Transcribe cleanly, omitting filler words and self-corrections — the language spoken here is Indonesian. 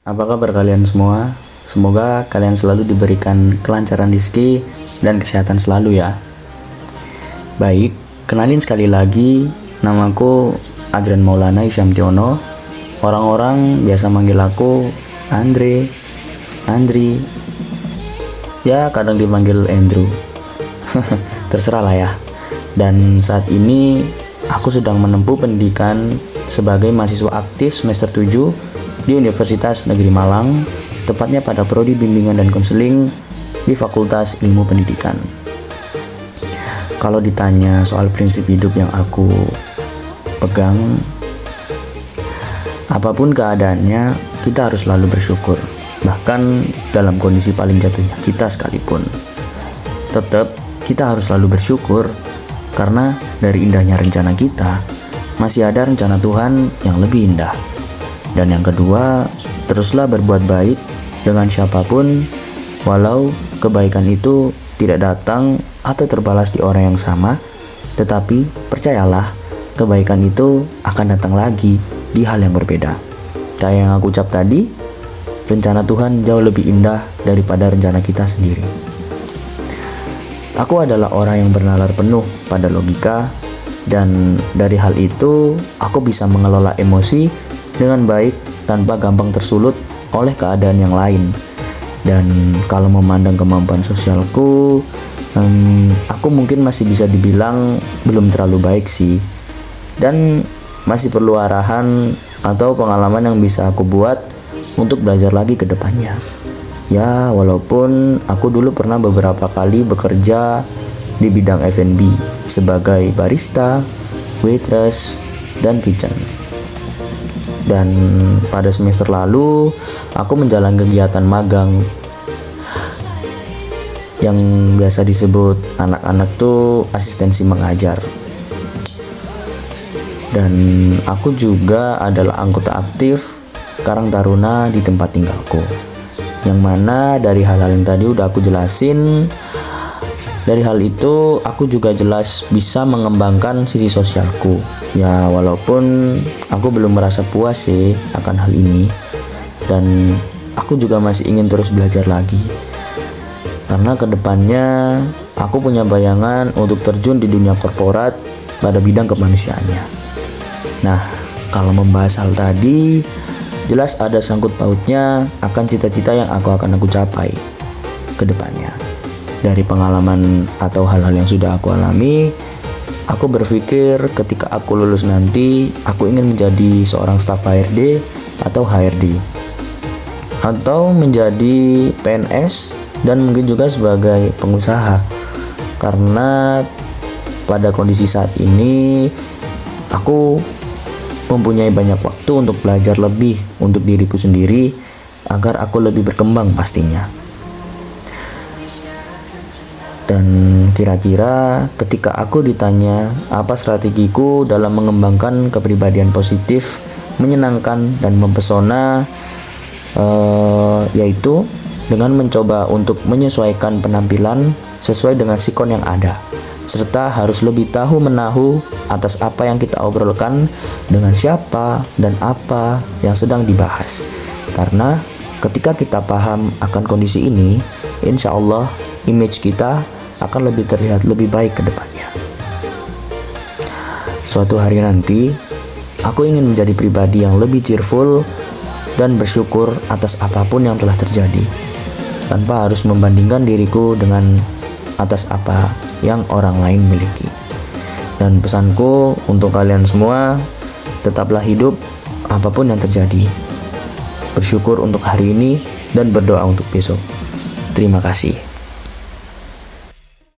Apa kabar kalian semua? Semoga kalian selalu diberikan kelancaran rezeki dan kesehatan selalu ya. Baik, kenalin sekali lagi, namaku Adrian Maulana Isyamtiono. Orang-orang biasa manggil aku Andre, Andri, ya kadang dipanggil Andrew. Terserah lah ya. Dan saat ini aku sedang menempuh pendidikan sebagai mahasiswa aktif semester 7 di Universitas Negeri Malang, tepatnya pada Prodi Bimbingan dan Konseling di Fakultas Ilmu Pendidikan. Kalau ditanya soal prinsip hidup yang aku pegang, apapun keadaannya, kita harus selalu bersyukur. Bahkan dalam kondisi paling jatuhnya kita sekalipun, tetap kita harus selalu bersyukur, karena dari indahnya rencana kita, masih ada rencana Tuhan yang lebih indah. Dan yang kedua, teruslah berbuat baik dengan siapapun, walau kebaikan itu tidak datang atau terbalas di orang yang sama, tetapi percayalah, kebaikan itu akan datang lagi di hal yang berbeda. Kayak yang aku ucap tadi, rencana Tuhan jauh lebih indah daripada rencana kita sendiri. Aku adalah orang yang bernalar penuh pada logika, dan dari hal itu aku bisa mengelola emosi dengan baik tanpa gampang tersulut oleh keadaan yang lain. Dan kalau memandang kemampuan sosialku, aku mungkin masih bisa dibilang belum terlalu baik sih, dan masih perlu arahan atau pengalaman yang bisa aku buat untuk belajar lagi ke depannya. Ya, walaupun aku dulu pernah beberapa kali bekerja di bidang F&B sebagai barista, waitress, dan kitchen. Dan pada semester lalu, aku menjalani kegiatan magang yang biasa disebut anak-anak tuh asistensi mengajar. Dan aku juga adalah anggota aktif Karang Taruna di tempat tinggalku. Yang mana dari hal-hal yang tadi udah aku jelasin, dari hal itu aku juga jelas bisa mengembangkan sisi sosialku. Ya, walaupun aku belum merasa puas sih akan hal ini, dan aku juga masih ingin terus belajar lagi, karena kedepannya aku punya bayangan untuk terjun di dunia korporat pada bidang kemanusiaannya. Nah, kalau membahas hal tadi, jelas ada sangkut pautnya akan cita-cita yang aku capai ke depannya. Dari pengalaman atau hal-hal yang sudah aku alami, aku berpikir ketika aku lulus nanti, aku ingin menjadi seorang staf HRD atau HRD, atau menjadi PNS, dan mungkin juga sebagai pengusaha. Karena pada kondisi saat ini, aku mempunyai banyak waktu untuk belajar lebih untuk diriku sendiri, agar aku lebih berkembang pastinya. Dan kira-kira ketika aku ditanya apa strategiku dalam mengembangkan kepribadian positif, menyenangkan dan mempesona, yaitu dengan mencoba untuk menyesuaikan penampilan sesuai dengan sikon yang ada, serta harus lebih tahu menahu atas apa yang kita obrolkan, dengan siapa dan apa yang sedang dibahas. Karena ketika kita paham akan kondisi ini, insya Allah image kita akan lebih terlihat lebih baik ke depannya. Suatu hari nanti, aku ingin menjadi pribadi yang lebih cheerful dan bersyukur atas apapun yang telah terjadi, tanpa harus membandingkan diriku dengan atas apa yang orang lain miliki. Dan pesanku untuk kalian semua, tetaplah hidup apapun yang terjadi. Bersyukur untuk hari ini dan berdoa untuk besok. Terima kasih.